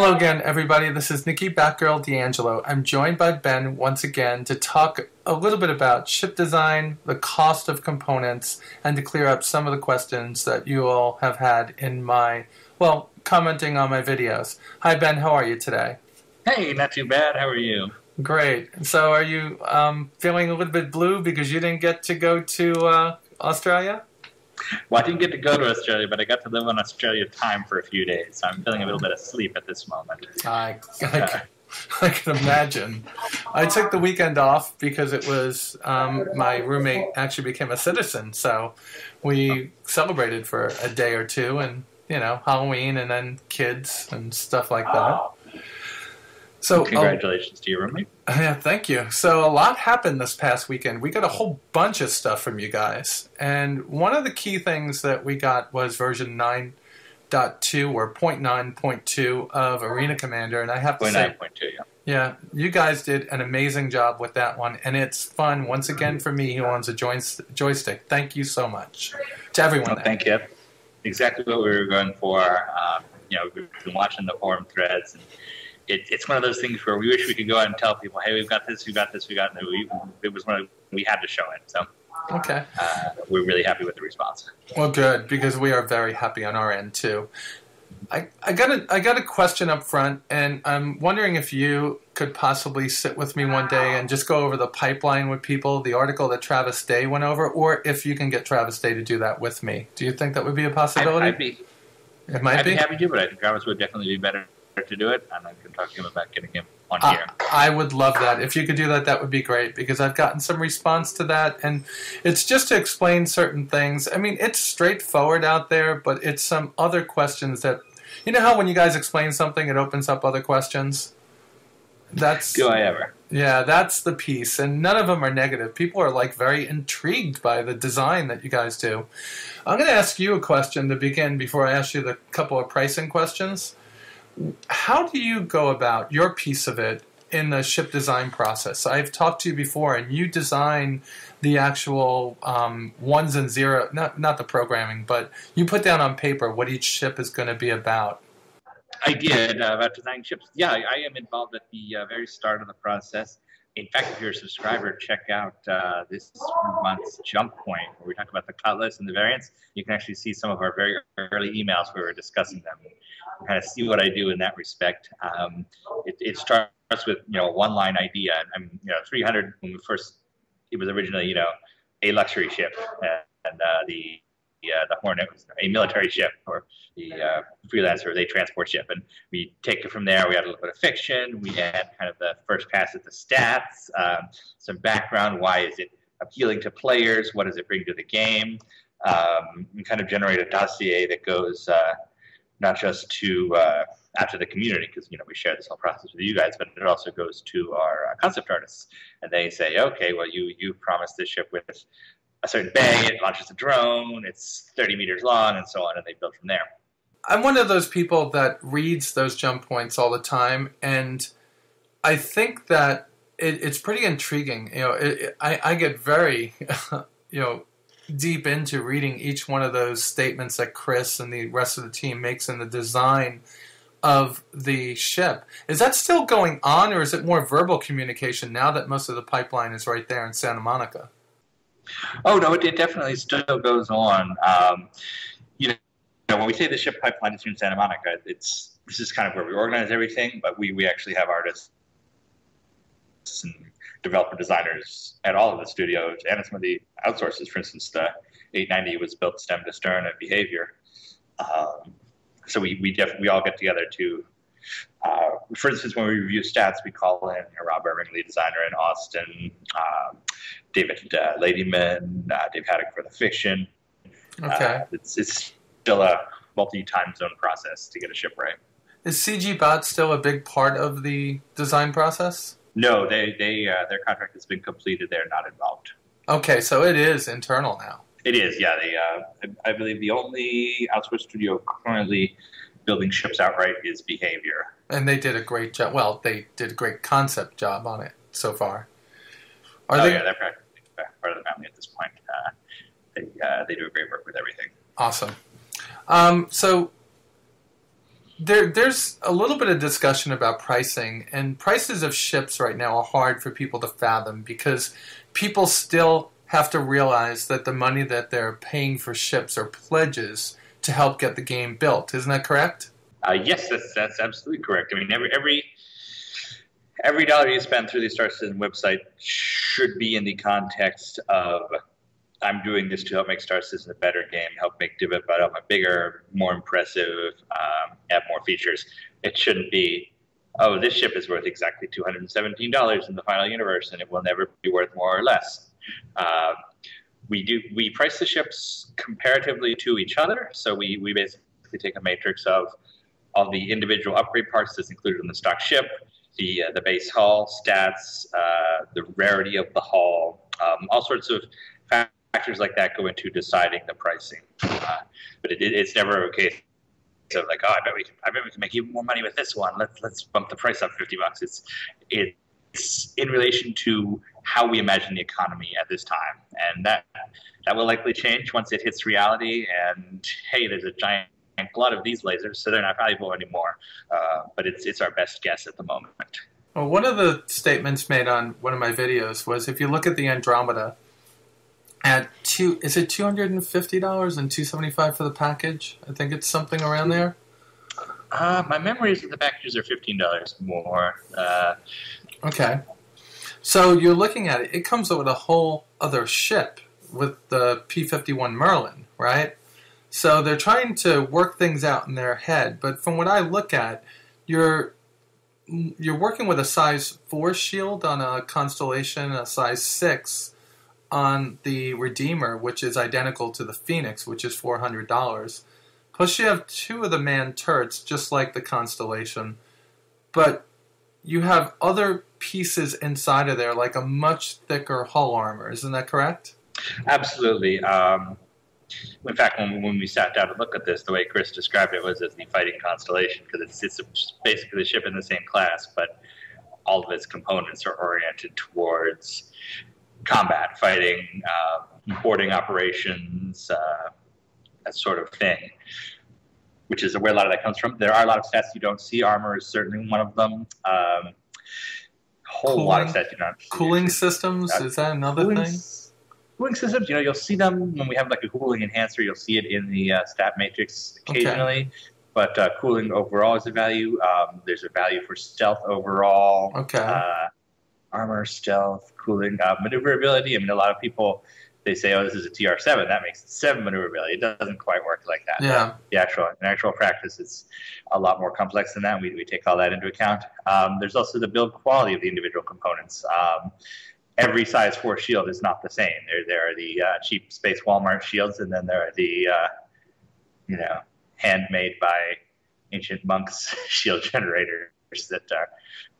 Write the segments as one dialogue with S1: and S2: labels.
S1: Hello again, everybody. This is Nikki Batgirl D'Angelo. I'm joined by Ben once again to talk a little bit about ship design, the cost of components, and to clear up some of the questions that you all have had in my, well, commenting on my videos. Hi, Ben. How are you today?
S2: Hey, not too bad. How are you?
S1: Great. So are you feeling a little bit blue because you didn't get to go to Australia?
S2: Well, I didn't get to go to Australia, but I got to live on Australia time for a few days, so I'm feeling a little bit of sleep at this moment.
S1: I can imagine. I took the weekend off because it was my roommate actually became a citizen, so we celebrated for a day or two, and Halloween, and then kids and stuff like that. So
S2: congratulations to your roommate.
S1: Yeah, thank you. So a lot happened this past weekend. We got a whole bunch of stuff from you guys, and one of the key things that we got was version 9.2 or 0.9.2 of Arena Commander, and I have to say,
S2: 0.9.2,
S1: yeah, you guys did an amazing job with that one, and it's fun once again for me who owns a joystick. Thank you so much to everyone.
S2: Well, thank you. Exactly what we were going for. We've been watching the forum threads, and it's one of those things where we wish we could go out and tell people, hey, we've got this, we got this, we got that. It was one of we had to show it. So
S1: okay,
S2: we're really happy with the response.
S1: Well, good, because we are very happy on our end too. I got a question up front, and I'm wondering if you could possibly sit with me one day and just go over the pipeline with people, the article that Travis Day went over, or if you can get Travis Day to do that with me. Do you think that would be a possibility? I'd be
S2: happy to, but I think Travis would definitely be better to do it, and I can talk to him about getting him on here.
S1: I would love that. If you could do that, that would be great, because I've gotten some response to that, and it's just to explain certain things. I mean, it's straightforward out there, but it's some other questions that, you know how when you guys explain something, it opens up other questions?
S2: Do I ever?
S1: Yeah, that's the piece, and none of them are negative. People are like very intrigued by the design that you guys do. I'm going to ask you a question to begin before I ask you the couple of pricing questions. How do you go about your piece of it in the ship design process? I've talked to you before, and you design the actual ones and zeros, not the programming, but you put down on paper what each ship is going to be about.
S2: I did, about designing ships. Yeah, I am involved at the very start of the process. In fact, if you're a subscriber, check out this month's Jump Point, where we talk about the Cutlass and the variants. You can actually see some of our very early emails where we're discussing them, and kind of see what I do in that respect. It starts with a one-line idea. I mean, 300 when we first, it was originally a luxury ship, and the Hornet was a military ship, or the Freelancer was a transport ship, and we take it from there. We add a little bit of fiction. We add kind of the first pass at the stats, some background. Why is it appealing to players? What does it bring to the game? We kind of generate a dossier that goes not just to out to the community, because we share this whole process with you guys, but it also goes to our concept artists, and they say, okay, well, you promised this ship with a certain bay, it launches a drone, it's 30 meters long, and so on, and they build from there.
S1: I'm one of those people that reads those jump points all the time, and I think that it's pretty intriguing. I get very, deep into reading each one of those statements that Chris and the rest of the team makes in the design of the ship. Is that still going on, or is it more verbal communication now that most of the pipeline is right there in Santa Monica?
S2: Oh, no, it definitely still goes on. When we say the ship pipeline is in Santa Monica, this is kind of where we organize everything, but we actually have artists and developer designers at all of the studios and some of the outsources. For instance, the 890 was built stem to stern at Behavior. So we all get together to, for instance, when we review stats, we call in Rob Irving, lead designer in Austin, David Ladyman, Dave Haddock for the fiction.
S1: Okay.
S2: It's still a multi-time zone process to get a ship right.
S1: Is CG Bot still a big part of the design process?
S2: No, their contract has been completed. They're not involved.
S1: Okay, so it is internal now.
S2: It is, yeah. I believe the only outsourced studio currently building ships outright is Behavior.
S1: And they did a great job. Well, they did a great concept job on it so far.
S2: Yeah, they're practically part of the family at this point. They do a great work with everything.
S1: Awesome. So There's a little bit of discussion about pricing, and prices of ships right now are hard for people to fathom because people still have to realize that the money that they're paying for ships are pledges to help get the game built. Isn't that correct?
S2: Yes, that's absolutely correct. I mean, every dollar you spend through the Star Citizen website should be in the context of I'm doing this to help make Star Citizen a better game, help make development bigger, more impressive, add more features. It shouldn't be, oh, this ship is worth exactly $217 in the final universe, and it will never be worth more or less. We price the ships comparatively to each other, so we basically take a matrix of all the individual upgrade parts that's included in the stock ship, the base hull, stats, the rarity of the hull, all sorts of factors like that go into deciding the pricing. But it's never a case of like, oh, I bet we can make even more money with this one. Let's bump the price up $50. It's in relation to how we imagine the economy at this time, and that will likely change once it hits reality. And hey, there's a giant glut of these lasers, so they're not valuable anymore. But it's our best guess at the moment.
S1: Well, one of the statements made on one of my videos was if you look at the Andromeda, is it $250 and $275 for the package? I think it's something around there.
S2: My memory is that the packages are $15 more.
S1: Okay. So you're looking at it. It comes with a whole other ship with the P-51 Merlin, right? So they're trying to work things out in their head. But from what I look at, you're working with a size 4 shield on a Constellation, a size 6 on the Redeemer, which is identical to the Phoenix, which is $400. Plus you have 2 of the manned turrets, just like the Constellation. But you have other pieces inside of there, like a much thicker hull armor. Isn't that correct?
S2: Absolutely. In fact, when we sat down to look at this, the way Chris described it was as the fighting Constellation, because it's basically the ship in the same class, but all of its components are oriented towards combat, fighting, boarding operations, that sort of thing, which is where a lot of that comes from. There are a lot of stats you don't see. Armor is certainly one of them. Lot of stats you don't see.
S1: Cooling systems, is that another thing?
S2: Cooling systems, you'll see them when we have like a cooling enhancer. You'll see it in the stat matrix occasionally. Okay. But cooling overall is a value. There's a value for stealth overall.
S1: Okay.
S2: Armor, stealth, cooling, maneuverability. I mean, a lot of people, they say, oh, this is a TR7. That makes it 7 maneuverability. It doesn't quite work like that.
S1: Yeah.
S2: In actual practice, it's a lot more complex than that. We take all that into account. There's also the build quality of the individual components. Every size 4 shield is not the same. There are the cheap Space Walmart shields, and then there are the, handmade by ancient monks shield generators that are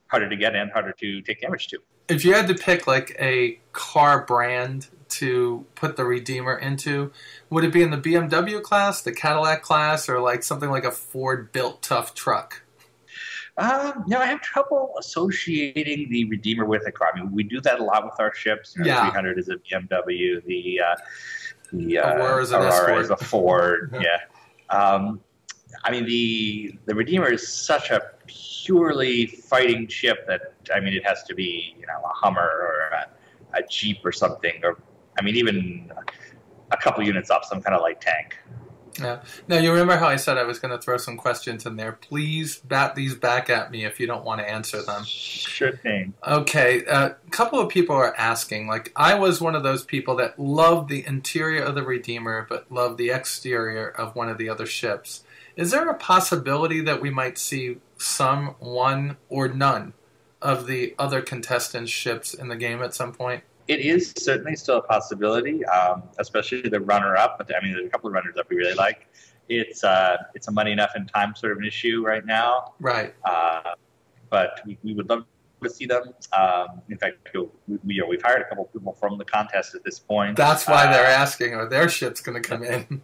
S2: harder to get and harder to take damage to.
S1: If you had to pick like a car brand to put the Redeemer into, would it be in the BMW class, the Cadillac class, or like something like a Ford built tough truck?
S2: I have trouble associating the Redeemer with a car. I mean, we do that a lot with our ships. 300 is a BMW. The
S1: Aurora
S2: is a Ford. Yeah. I mean, the Redeemer is such a purely fighting ship that, I mean, it has to be, a Hummer or a Jeep or something, or, I mean, even a couple units up, some kind of light tank.
S1: Yeah. Now, you remember how I said I was going to throw some questions in there. Please bat these back at me if you don't want to answer them.
S2: Sure thing.
S1: Okay. A couple of people are asking, like, I was one of those people that loved the interior of the Redeemer but loved the exterior of one of the other ships. Is there a possibility that we might see some, one, or none of the other contestants' ships in the game at some point?
S2: It is certainly still a possibility, especially the runner-up. But I mean, there's a couple of runners-up we really like. It's a money enough and time sort of an issue right now.
S1: Right.
S2: But we would love to see them. In fact, we've hired a couple of people from the contest at this point.
S1: That's why they're asking, are their ships going to come in?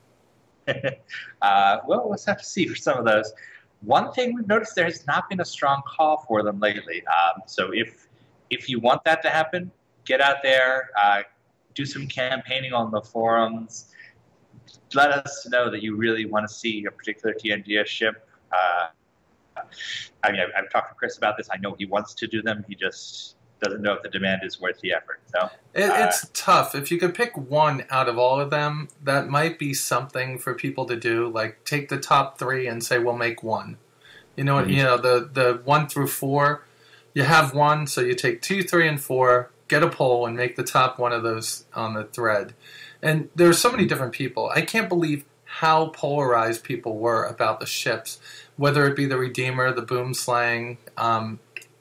S2: Well, let's have to see for some of those. One thing we've noticed, there has not been a strong call for them lately. So if you want that to happen, get out there, do some campaigning on the forums. Let us know that you really want to see a particular TNGS ship I mean, I've talked to Chris about this. I know he wants to do them. He just doesn't know if the demand is worth the effort. So
S1: it's tough. If you could pick one out of all of them, that might be something for people to do. Like take the top 3 and say we'll make one. You know what? You know the 1 through 4. You have one, so you take 2, 3, and 4. Get a poll and make the top one of those on the thread. And there are so many different people. I can't believe how polarized people were about the ships, whether it be the Redeemer, the Boomslang,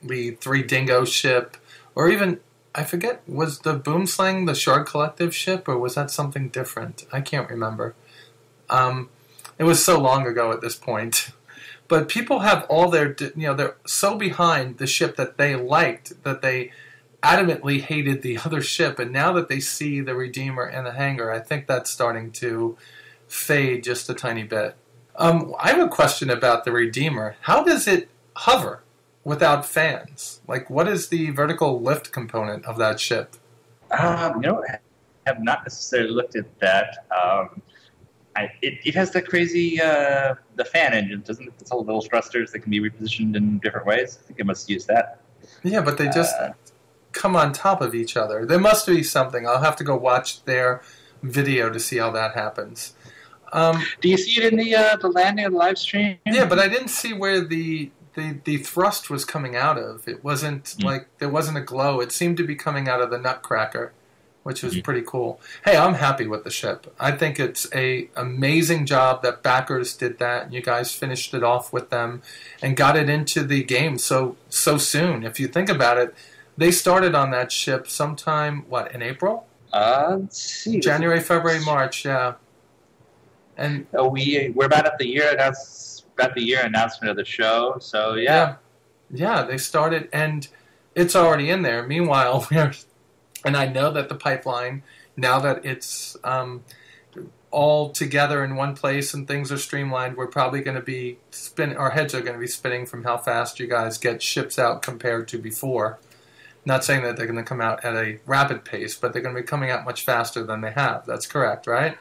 S1: the 3 Dingo ship, or even, I forget, was the Boomslang the Shard Collective ship, or was that something different? I can't remember. It was so long ago at this point. But people have all their, they're so behind the ship that they liked that they adamantly hated the other ship, and now that they see the Redeemer in the hangar, I think that's starting to fade just a tiny bit. I have a question about the Redeemer. How does it hover without fans? Like, what is the vertical lift component of that ship?
S2: I have not necessarily looked at that. It has the crazy the fan engine, doesn't it? It's all little thrusters that can be repositioned in different ways. I think it must use that. Yeah,
S1: but they just come on top of each other. There must be something. I'll have to go watch their video to see how that happens.
S2: Do you see it in the landing of the live stream?
S1: Yeah, but I didn't see where the thrust was coming out of. It wasn't like there wasn't a glow. It seemed to be coming out of the nutcracker, which was pretty cool. Hey, I'm happy with the ship. I think it's a amazing job that backers did that. You guys finished it off with them and got it into the game so soon. If you think about it, they started on that ship sometime, in April?
S2: Let's see.
S1: January, February, March, yeah. And
S2: we're about at the year announcement of the show, so yeah.
S1: Yeah, they started, and it's already in there. Meanwhile, and I know that the pipeline, now that it's all together in one place and things are streamlined, we're probably going to be our heads are going to be spinning from how fast you guys get ships out compared to before. Not saying that they're going to come out at a rapid pace, but they're going to be coming out much faster than they have. That's correct, right?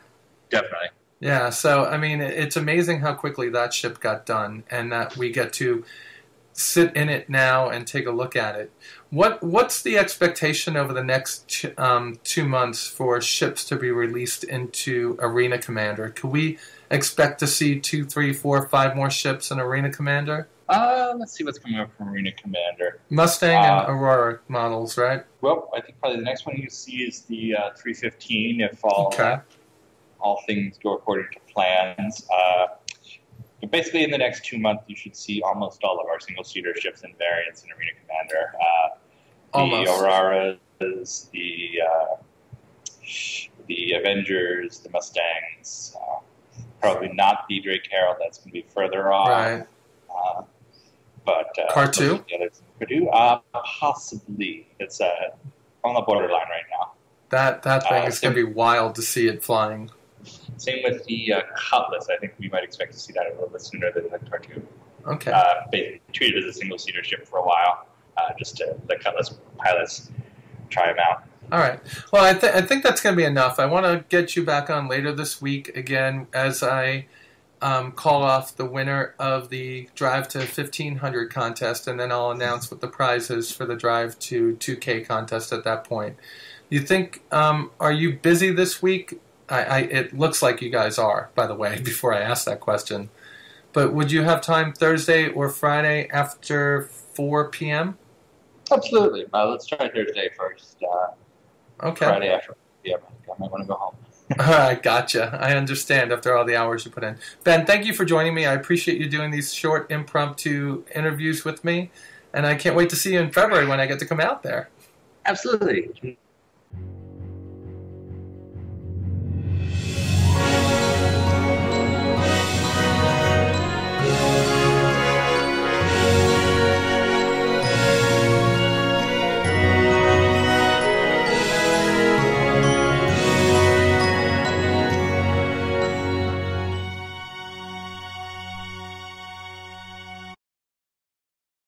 S2: Definitely.
S1: Yeah, so, I mean, it's amazing how quickly that ship got done and that we get to sit in it now and take a look at it. What's the expectation over the next 2 months for ships to be released into Arena Commander? Could we expect to see 2, 3, 4, 5 more ships in Arena Commander?
S2: Let's see what's coming up from Arena Commander.
S1: Mustang and Aurora models, right?
S2: Well, I think probably the next one you see is the 315 if all things go according to plans. But basically, in the next 2 months, you should see almost all of our single-seater ships and variants in Arena Commander. The Auroras, the Avengers, the Mustangs. Probably not the Drake Herald. That's going to be further off.
S1: Right.
S2: But
S1: Car 2?
S2: Possibly. It's on the borderline right now.
S1: That thing is going to be wild to see it flying.
S2: Same with the Cutlass. I think we might expect to see that a little bit sooner than the Car 2.
S1: Okay.
S2: Basically treated as a single-seater ship for a while, just to let Cutlass pilots try them out.
S1: All right. Well, I think that's going to be enough. I want to get you back on later this week again as I call off the winner of the Drive to 1500 contest, and then I'll announce what the prize is for the Drive to 2K contest at that point. You think, are you busy this week? It looks like you guys are, by the way, before I ask that question. But would you have time Thursday or Friday after 4 p.m.?
S2: Absolutely. Let's try Thursday first.
S1: Okay.
S2: Friday after 4 p.m. I might want to go home.
S1: All right, gotcha. I understand after all the hours you put in. Ben, thank you for joining me. I appreciate you doing these short, impromptu interviews with me. And I can't wait to see you in February when I get to come out there.
S2: Absolutely.